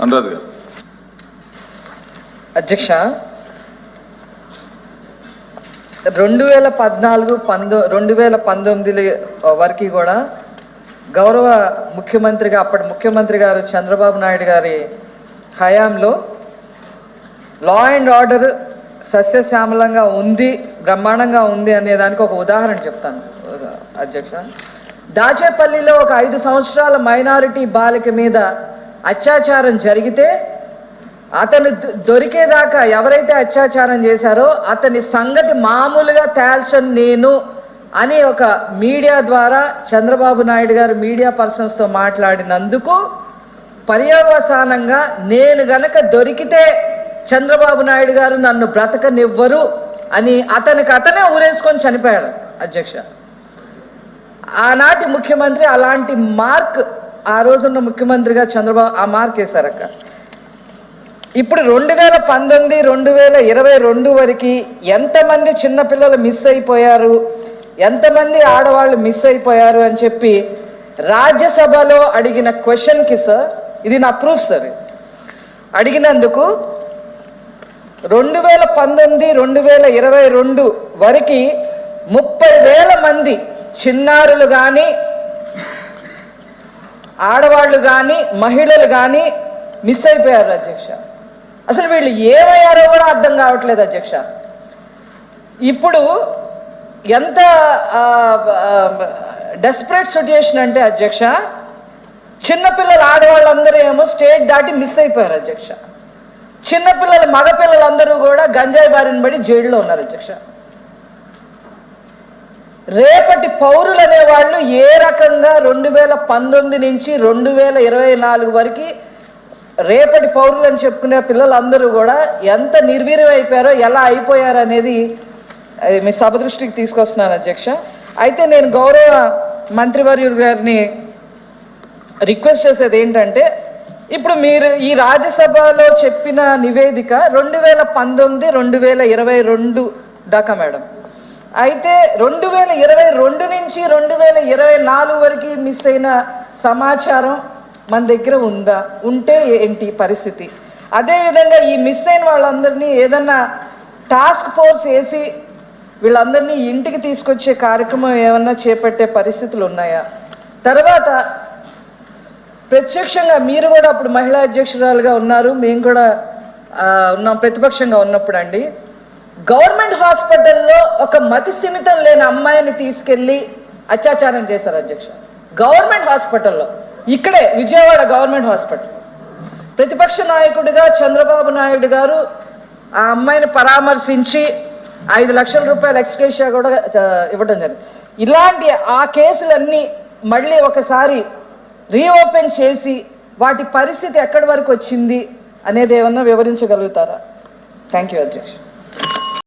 అనురాధ్ గారు. అధ్యక్ష, 2014-2019 వరకు కూడా గౌరవ ముఖ్యమంత్రిగా అప్పటి ముఖ్యమంత్రి గారు చంద్రబాబు నాయుడు గారి హయాంలో లా అండ్ ఆర్డర్ సస్యశ్యామలంగా ఉంది, బ్రహ్మాండంగా ఉంది అనే దానికి ఒక ఉదాహరణ చెప్తాను అధ్యక్ష. దాచేపల్లిలో ఒక 5 సంవత్సరాల మైనారిటీ బాలిక మీద అత్యాచారం జరిగితే అతను దొరికేదాకా ఎవరైతే అత్యాచారం చేశారో అతని సంగతి మామూలుగా తేల్చను నేను అని ఒక మీడియా ద్వారా చంద్రబాబు నాయుడు గారు మీడియా పర్సన్స్తో మాట్లాడినందుకు పర్యవసానంగా నేను గనక దొరికితే చంద్రబాబు నాయుడు గారు నన్ను బ్రతకనివ్వరు అని అతనే ఊరేసుకొని చనిపోయాడు అధ్యక్ష. ఆనాటి ముఖ్యమంత్రి అలాంటి మార్క్, ఆ రోజున్న ముఖ్యమంత్రిగా చంద్రబాబు ఆ మార్క్ వేశారక్క. ఇప్పుడు 2019-2022 వరకు ఎంతమంది చిన్నపిల్లలు మిస్ అయిపోయారు, ఎంతమంది ఆడవాళ్ళు మిస్ అయిపోయారు అని చెప్పి రాజ్యసభలో అడిగిన క్వశ్చన్కి సార్, ఇది నా ప్రూఫ్ సార్, అడిగినందుకు 2019-2022 వరకు 30,000 మంది చిన్నారులు కానీ ఆడవాళ్ళు కానీ మహిళలు కానీ మిస్ అయిపోయారు అధ్యక్ష. అసలు వీళ్ళు ఏమయ్యారో కూడా అర్థం కావట్లేదు అధ్యక్ష. ఇప్పుడు ఎంత డెస్పరేట్ సిచ్యుయేషన్ అంటే అధ్యక్ష, చిన్నపిల్లలు ఆడవాళ్ళందరూ ఏమో స్టేట్ దాటి మిస్ అయిపోయారు అధ్యక్ష. చిన్నపిల్లలు మగపిల్లలందరూ కూడా గంజాయి బారిన పడి జైల్లో ఉన్నారు అధ్యక్ష. రేపటి పౌరులు అనేవాళ్ళు ఏ రకంగా 2019 నుంచి 2024 వరకు రేపటి పౌరులు అని చెప్పుకునే పిల్లలందరూ కూడా ఎంత నిర్వీర్యం అయిపోయారో, ఎలా అయిపోయారు అనేది మీ సభ దృష్టికి తీసుకొస్తున్నాను అధ్యక్ష. అయితే నేను గౌరవ మంత్రివర్యులు గారిని రిక్వెస్ట్ చేసేది ఏంటంటే, ఇప్పుడు మీరు ఈ రాజ్యసభలో చెప్పిన నివేదిక 2019-2022 దాకా మేడం. అయితే 2022 నుంచి 2024 వరకు మిస్ అయిన సమాచారం మన దగ్గర ఉందా, ఉంటే ఏంటి పరిస్థితి? అదేవిధంగా ఈ మిస్ అయిన వాళ్ళందరినీ ఏదన్నా టాస్క్ ఫోర్స్ వేసి వీళ్ళందరినీ ఇంటికి తీసుకొచ్చే కార్యక్రమం ఏమన్నా చేపట్టే పరిస్థితులు ఉన్నాయా? తర్వాత ప్రత్యక్షంగా మీరు కూడా అప్పుడు మహిళా అధ్యక్షురాలుగా ఉన్నారు, మేము కూడా ఉన్నాం ప్రతిపక్షంగా ఉన్నప్పుడు అండి, గవర్నమెంట్ హాస్పిటల్లో ఒక మతి స్థిమితం లేని అమ్మాయిని తీసుకెళ్ళి అత్యాచారం చేశారు అధ్యక్ష. గవర్నమెంట్ హాస్పిటల్లో, ఇక్కడే విజయవాడ గవర్నమెంట్ హాస్పిటల్. ప్రతిపక్ష నాయకుడిగా చంద్రబాబు నాయుడు గారు ఆ అమ్మాయిని పరామర్శించి 5 లక్షల రూపాయల ఎక్స్గ్రేషియా కూడా ఇవ్వడం జరిగింది. ఇలాంటి ఆ కేసులన్నీ మళ్ళీ ఒకసారి రీఓపెన్ చేసి వాటి పరిస్థితి ఎక్కడి వరకు వచ్చింది అనేది ఏమన్నా వివరించగలుగుతారా? థ్యాంక్ యూ అధ్యక్ష.